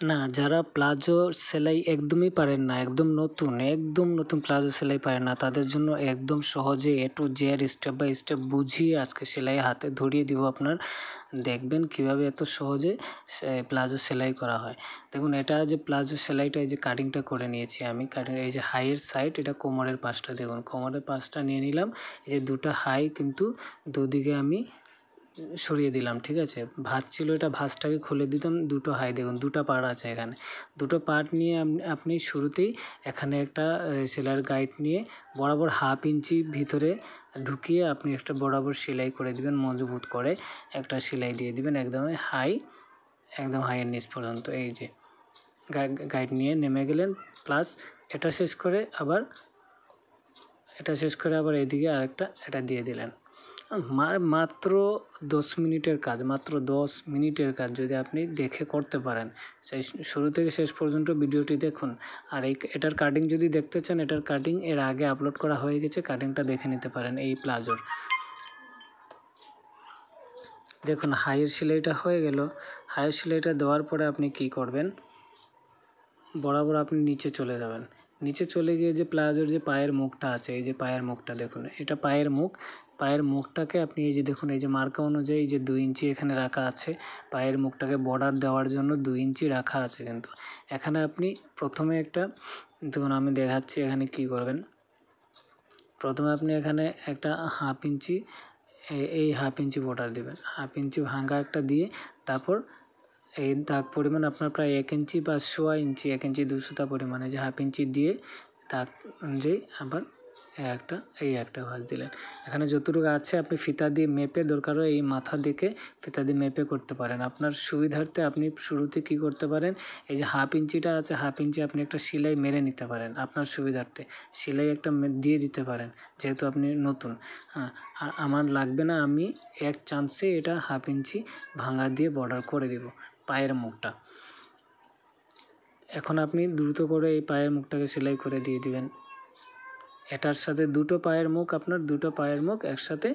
না, যারা প্লাজো সেলাই একদমই পারেন না, একদম নতুন প্লাজো সেলাই পারেন না, তাদের জন্য একদম সহজে A to Z step by step বুঝিয়ে আজকে সেলাই হাতে ধরিয়ে দিব আপনার। দেখবেন কিভাবে এত সহজে প্লাজো সেলাই করা হয়। দেখুন, এটা যে প্লাজো সেলাইটা, এই যে কাটিংটা করে নিয়েছি আমি, এই যে হাইয়ের সাইড, এটা কোমরের পাশটা, দেখুন কোমরের পাশটা নিয়ে নিলাম। এই যে দুটো হাই কিন্তু দুদিকে আমি সরিয়ে দিলাম, ঠিক আছে। ভাঁজ ছিল, এটা ভাঁজটাকে খুলে দিতাম, দুটো হাই, দেখুন দুটো পার্ট আছে এখানে। দুটো পার্ট নিয়ে আপনি শুরুতেই এখানে একটা সেলাইয়ের গাইড নিয়ে বরাবর 1/2 ইঞ্চি ভিতরে ঢুকিয়ে আপনি একটা বরাবর সেলাই করে দিবেন, মজবুত করে একটা সেলাই দিয়ে দিবেন একদম হাইয়ের নিচ পর্যন্ত। এই যে গাইড নিয়ে নেমে গেলেন, প্লাস এটা শেষ করে আবার এইদিকে আরেকটা এটা দিয়ে দিলেন। মাত্র 10 মিনিটের কাজ, মাত্র 10 মিনিটের কাজ যদি আপনি দেখে করতে পারেন। সেই শুরু থেকে শেষ পর্যন্ত ভিডিওটি দেখুন। আর এটার কাটিং যদি দেখতে চান, এটার কাটিং এর আগে আপলোড করা হয়ে গেছে, কাটিংটা দেখে নিতে পারেন এই প্লাজোর। দেখুন, হাইয়ের সেলাইটা হয়ে গেল। হাইয়ের সেলাইটা দেওয়ার পরে আপনি কি করবেন, বরাবর আপনি নিচে চলে যাবেন। নিচে চলে গিয়ে যে প্লাজোর যে পায়ের মুখটা আছে, এই যে পায়ের মুখটা দেখুন, এটা পায়ের মুখটাকে আপনি এই যে দেখুন, এই যে মার্কা অনুযায়ী যে 2 ইঞ্চি এখানে রাখা আছে, পায়ের মুখটাকে বর্ডার দেওয়ার জন্য 2 ইঞ্চি রাখা আছে। কিন্তু এখানে আপনি প্রথমে দেখুন আমি দেখাচ্ছি এখানে কি করবেন। প্রথমে আপনি এখানে একটা 1/2 ইঞ্চি, এই 1/2 ইঞ্চি বর্ডার দিবেন, 1/2 ইঞ্চি ভাঙা একটা দিয়ে, তারপর এই দাগ পরিমাণ আপনার প্রায় 1 ইঞ্চি বা 1/4 ইঞ্চি, 1 ইঞ্চি 200 পরিমাণে যে 1/2 ইঞ্চি দিয়ে দাগ অনুযায়ী আবার এই একটা ভাঁজ দিলেন। এখানে যতটুকু আছে আপনি ফিতা দিয়ে মেপে, দরকার হয় এই মাথা দিকে ফিতা দিয়ে মেপে করতে পারেন। আপনার সুবিধার্থে আপনি শুরুতে কি করতে পারেন, এই যে 1/2 ইঞ্চিটা আছে, 1/2 ইঞ্চি আপনি একটা সেলাই মেরে নিতে পারেন, আপনার সুবিধার্থে সেলাই একটা দিয়ে দিতে পারেন, যেহেতু আপনি নতুন। হ্যাঁ, আর আমার লাগবে না, আমি এক চান্সে এটা 1/2 ইঞ্চি ভাঙা দিয়ে বর্ডার করে দিব পায়ের মুখটা। এখন আপনি দ্রুত করে এই পায়ের মুখটাকে সেলাই করে দিয়ে দিবেন। এটার সাথে দুটো পায়ের মুখ একসাথে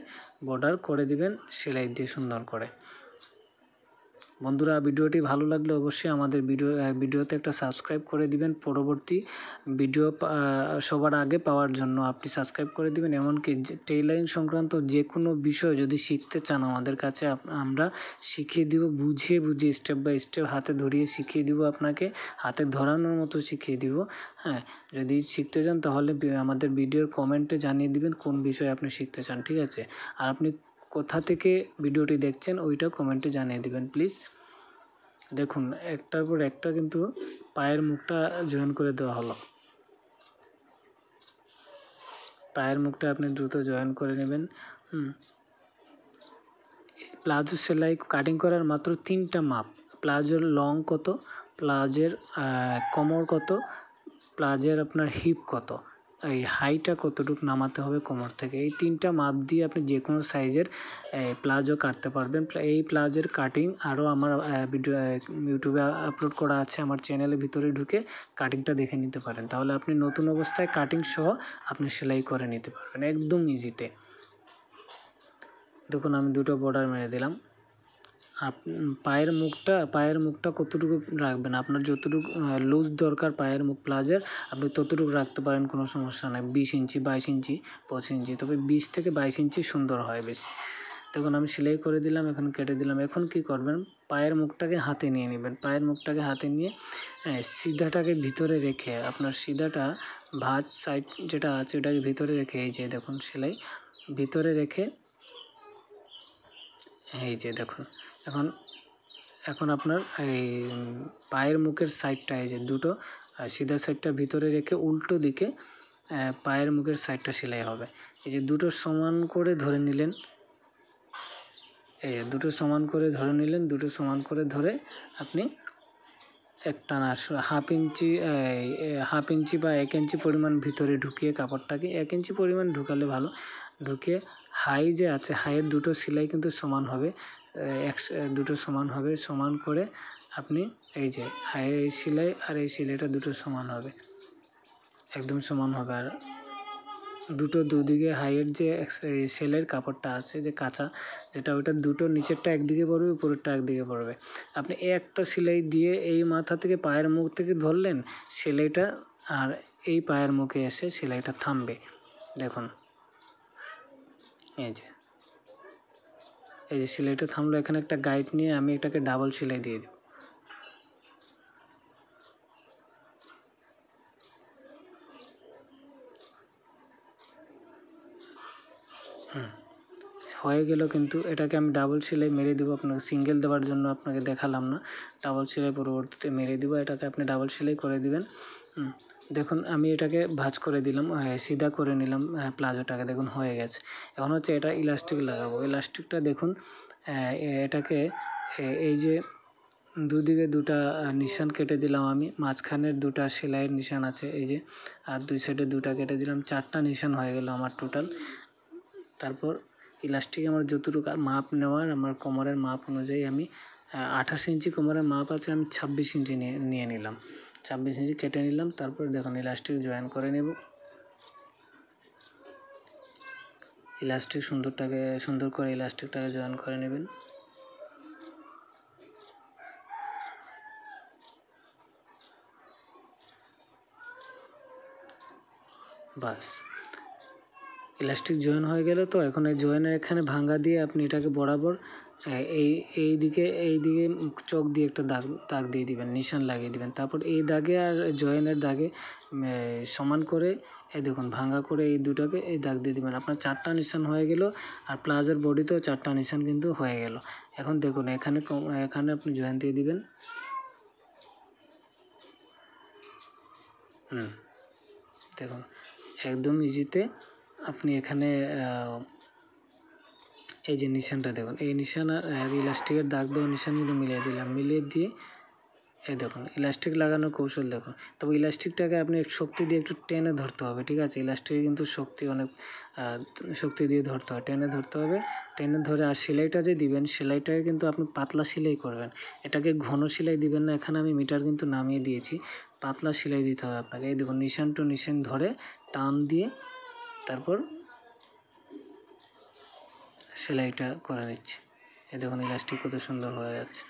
বর্ডার করে দিবেন সেলাই দিয়ে সুন্দর করে। বন্ধুরা, ভিডিওটি ভালো লাগলে অবশ্যই আমাদের ভিডিওতে একটা সাবস্ক্রাইব করে দিবেন। পরবর্তী ভিডিও সবার আগে পাওয়ার জন্য আপনি সাবস্ক্রাইব করে দিবেন। এমনকি টেইলারিং সংক্রান্ত যে কোনো বিষয় যদি শিখতে চান আমাদের কাছে, আমরা শিখিয়ে দিব, বুঝিয়ে স্টেপ বাই স্টেপ হাতে ধরিয়ে শিখিয়ে দিব, আপনাকে হাতে ধরানোর মতো শিখিয়ে দিব। হ্যাঁ, যদি শিখতে চান তাহলে আমাদের ভিডিওর কমেন্টে জানিয়ে দিবেন কোন বিষয়ে আপনি শিখতে চান, ঠিক আছে। আর আপনি কোথা থেকে ভিডিওটি দেখছেন ওইটা কমেন্টে জানিয়ে দিবেন প্লিজ। দেখুন, একটার পর একটা কিন্তু পায়ের মুখটা জয়েন করে দেওয়া হলো। পায়ের মুখটা আপনি দ্রুত জয়েন করে নেবেন। প্লাজো সেলাই কাটিং করার মাত্র 3টা মাপ, প্লাজোর লং কত, প্লাজোর কোমর কত, প্লাজোর আপনার হিপ কত, এই হাইটা কতটুকু নামাতে হবে কোমর থেকে, এই 3টা মাপ দিয়ে আপনি যে কোনো সাইজের প্লাজো কাটতে পারবেন। এই প্লাজোর কাটিং আরও আমার ভিডিও ইউটিউবে আপলোড করা আছে, আমার চ্যানেলের ভিতরে ঢুকে কাটিংটা দেখে নিতে পারেন। তাহলে আপনি নতুন অবস্থায় কাটিং সহ আপনি সেলাই করে নিতে পারবেন একদম ইজিতে। দেখুন, আমি দুটো বর্ডার মেরে দিলাম। পায়ের মুখটা কতটুকু রাখবেন, আপনার যতটুকু লুজ দরকার পায়ের মুখ প্লাজোর, আপনি ততটুকু রাখতে পারেন, কোনো সমস্যা নেই। 20 ইঞ্চি, 22 ইঞ্চি, 25 ইঞ্চি, তবে 20 থেকে 22 ইঞ্চি সুন্দর হয় বেশি। দেখুন, আমি সেলাই করে দিলাম, এখন কেটে দিলাম। এখন কি করবেন, পায়ের মুখটাকে হাতে নিয়ে নেবেন। পায়ের মুখটাকে হাতে নিয়ে সিধাটাকে ভিতরে রেখে, আপনার সিধাটা ভাঁজ সাইড যেটা আছে ওটাকে ভিতরে রেখে, এই যে দেখুন সেলাই ভিতরে রেখে, এই যে দেখুন, এখন আপনার এই পায়ের মুখের সাইডটা, এই যে দুটো সিধা সাইডটা ভিতরে রেখে উল্টো দিকে পায়ের মুখের সাইডটা সেলাই হবে। এই যে দুটো সমান করে ধরে নিলেন, দুটো সমান করে ধরে আপনি একটা 1/2 ইঞ্চি বা 1 ইঞ্চি পরিমাণ ভিতরে ঢুকিয়ে কাপড়টাকে, 1 ইঞ্চি পরিমাণ ঢুকালে ভালো, ঢুকিয়ে হাই যে আছে, হাইয়ের দুটো সেলাই কিন্তু সমান হবে, দুটো সমান হবে, সমান করে আপনি এই যে হাইয়ের এই সেলাই আর এই সেলাইটা দুটো সমান হবে, একদম সমান হবে। আর দুটো দুদিকে হাইয়ের যে সেলের কাপড়টা আছে যে কাঁচা, যেটা ওটা দুটো নিচেরটা একদিকে পড়বে, উপরেরটা একদিকে পড়বে। আপনি এই একটা সেলাই দিয়ে এই মাথা থেকে পায়ের মুখ থেকে ধরলেন, সেলাইটা আর এই পায়ের মুখে এসে সেলাইটা থামবে। দেখুন এই যে সেলাইটা থামলো। এখানে একটা গাইড নিয়ে আমি এটাকে ডাবল সেলাই দিয়ে দেব। হয়ে গেল, কিন্তু এটাকে আমি ডাবল সেলাই মেরে দেবো। আপনাকে সিঙ্গেল দেওয়ার জন্য আপনাকে দেখালাম না, ডাবল সেলাই পরবর্তীতে মেরে দেবো। এটাকে আপনি ডাবল সেলাই করে দিবেন। দেখুন আমি এটাকে ভাঁজ করে দিলাম, সিধা করে নিলাম প্লাজোটাকে। দেখুন হয়ে গেছে। এখন হচ্ছে এটা ইলাস্টিক লাগাবো। ইলাস্টিকটা দেখুন এটাকে এই যে দুদিকে দুটা নিশান কেটে দিলাম আমি, মাঝখানের দুটা সেলাইয়ের নিশান আছে এই যে, আর দুই সাইডে দুটা কেটে দিলাম, 4টা নিশান হয়ে গেল আমার টোটাল। তারপর ইলাস্টিক আমার যতটুকু মাপ নেওয়ার, আমার কোমরের মাপ অনুযায়ী আমি 28 ইঞ্চি কোমরের মাপ আছে, আমি 26 ইঞ্চি নিয়ে নিলাম, 26 ইঞ্চি কেটে নিলাম। তারপর দেখুন ইলাস্টিক জয়েন করে নেব। ইলাস্টিক সুন্দর করে ইলাস্টিকটাকে জয়েন করে নেবেন। বাস, ইলাস্টিক জয়েন হয়ে গেল। তো এখন এই জয়েনের এখানে ভাঙা দিয়ে আপনি এটাকে বরাবর এই দিকে চোখ দিয়ে একটা দাগ দিয়ে দিবেন, নিশান লাগিয়ে দিবেন। তারপর এই দাগে আর জয়েনের দাগে সমান করে এই দেখুন ভাঙা করে এই দুটাকে এই দাগ দিয়ে দিবেন। আপনার 4টা নিশান হয়ে গেল, আর প্লাজোর বডিতেও 4টা নিশান কিন্তু হয়ে গেল। এখন দেখুন এখানে আপনি জয়েন দিয়ে দিবেন। দেখুন একদম ইজিতে আপনি এখানে এই যে নিশানটা দেখুন, এই নিশান আর ইলাস্টিকের দাগ দেওয়া নিশান কিন্তু মিলিয়ে দিলাম। মিলিয়ে দিয়ে এই দেখুন ইলাস্টিক লাগানোর কৌশল দেখুন। তবে ইলাস্টিকটাকে আপনি শক্তি দিয়ে একটু টেনে ধরতে হবে, ঠিক আছে? ইলাস্টিকে কিন্তু অনেক শক্তি দিয়ে ধরতে হয়, টেনে ধরতে হবে। টেনে ধরে আর সেলাইটা যে দিবেন, সেলাইটাকে কিন্তু আপনি পাতলা সেলাই করবেন, এটাকে ঘন সেলাই দিবেন না। এখানে আমি মিটার কিন্তু নামিয়ে দিয়েছি, পাতলা সেলাই দিতে হবে আপনাকে। এই দেখুন নিশান টু নিশান ধরে টান দিয়ে তারপর সেলাইটা করে নিচ্ছি। এই দেখুন ইলাস্টিক কত সুন্দর হয়ে যাচ্ছে।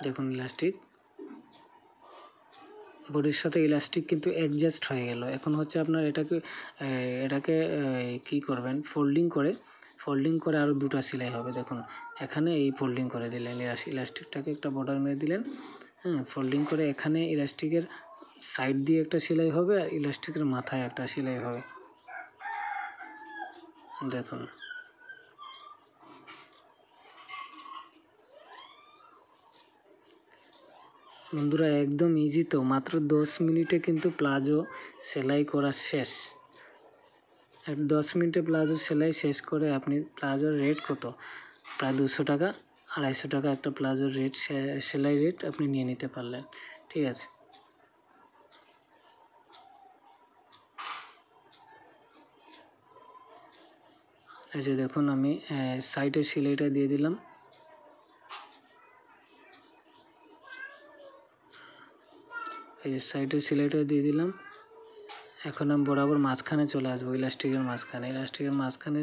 দেখুন ইলাস্টিক বডির সাথে ইলাস্টিক কিন্তু অ্যাডজাস্ট হয়ে গেল। এখন হচ্ছে আপনার এটাকে কি করবেন, ফোল্ডিং করে আরও দুটো সেলাই হবে। দেখুন এখানে এই ফোল্ডিং করে দিলেন, ইলাস্টিকটাকে একটা বর্ডার মেরে দিলেন। ফোল্ডিং করে এখানে ইলাস্টিকের সাইড দিয়ে একটা সেলাই হবে, আর ইলাস্টিকের মাথায় একটা সেলাই হবে। দেখুন বন্ধুরা একদম ইজি, তো মাত্র 10 মিনিটে কিন্তু প্লাজো সেলাই করা শেষ। 10 মিনিটে প্লাজো সেলাই শেষ করে আপনি প্লাজোর রেট কত, প্রায় 200 টাকা 250 টাকা একটা প্লাজোর রেট, সেলাই রেট আপনি নিয়ে নিতে পারলেন, ঠিক আছে? এই যে দেখুন আমি সাইডের সেলাইটা দিয়ে দিলাম। এই যে সাইডের সেলাইটা দিয়ে দিলাম। এখন আমি বরাবর মাঝখানে চলে আসবো, ইলাস্টিকের মাঝখানে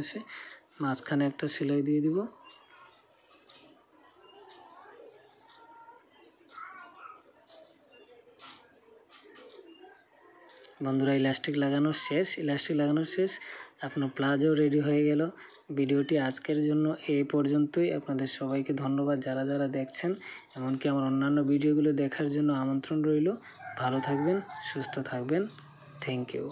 এসে মাঝখানে একটা সেলাই দিয়ে দিব। বন্ধুরা ইলাস্টিক লাগানো শেষ, আপনার প্লাজো রেডি হয়ে গেল। ভিডিওটি আজকের জন্য এই পর্যন্তই। আপনাদের সবাইকে ধন্যবাদ যারা দেখছেন, এমনকি আমার অন্যান্য ভিডিওগুলো দেখার জন্য আমন্ত্রণ রইল। ভালো থাকবেন, সুস্থ থাকবেন, থ্যাংক ইউ।